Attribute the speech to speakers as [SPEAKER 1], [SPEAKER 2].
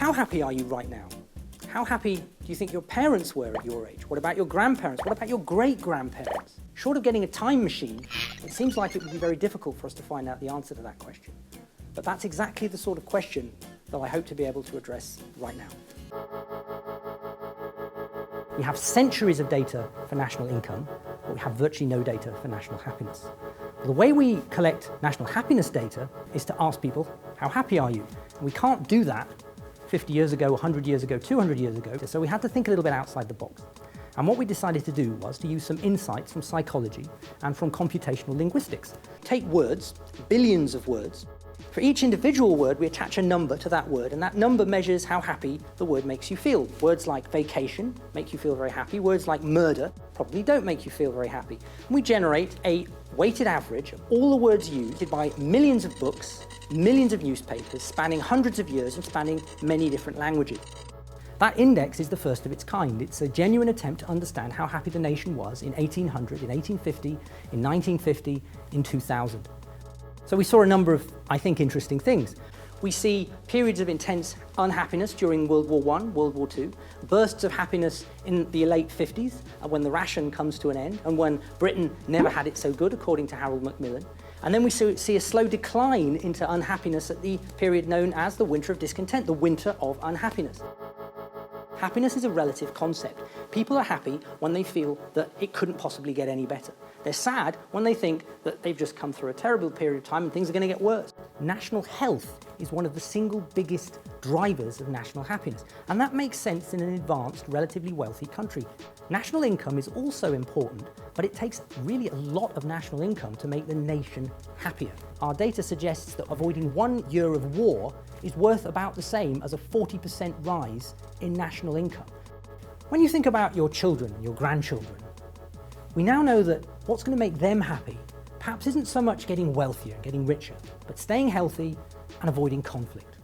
[SPEAKER 1] How happy are you right now? How happy do you think your parents were at your age? What about your grandparents? What about your great-grandparents? Short of getting a time machine, it seems like it would be very difficult for us to find out the answer to that question. But that's exactly the sort of question that I hope to be able to address right now. We have centuries of data for national income, but we have virtually no data for national happiness. The way we collect national happiness data is to ask people, how happy are you? And we can't do that 50 years ago, 100 years ago, 200 years ago, so we had to think a little bit outside the box. And what we decided to do was to use some insights from psychology and from computational linguistics. Take words, billions of words. For each individual word, we attach a number to that word, and that number measures how happy the word makes you feel. Words like vacation make you feel very happy. Words like murder probably don't make you feel very happy. And we generate a weighted average of all the words used by millions of books, millions of newspapers, spanning hundreds of years and spanning many different languages. That index is the first of its kind. It's a genuine attempt to understand how happy the nation was in 1800, in 1850, in 1950, in 2000. So we saw a number of, I think, interesting things. We see periods of intense unhappiness during World War I, World War II, bursts of happiness in the late 50s, when the ration comes to an end, and when Britain never had it so good, according to Harold Macmillan. And then we see a slow decline into unhappiness at the period known as the winter of discontent, the winter of unhappiness. Happiness is a relative concept. People are happy when they feel that it couldn't possibly get any better. They're sad when they think that they've just come through a terrible period of time and things are going to get worse. National health is one of the single biggest drivers of national happiness, and that makes sense in an advanced, relatively wealthy country. National income is also important, but it takes really a lot of national income to make the nation happier. Our data suggests that avoiding 1 year of war is worth about the same as a 40% rise in national income. When you think about your children and your grandchildren, we now know that what's going to make them happy perhaps isn't so much getting wealthier, getting richer, but staying healthy and avoiding conflict.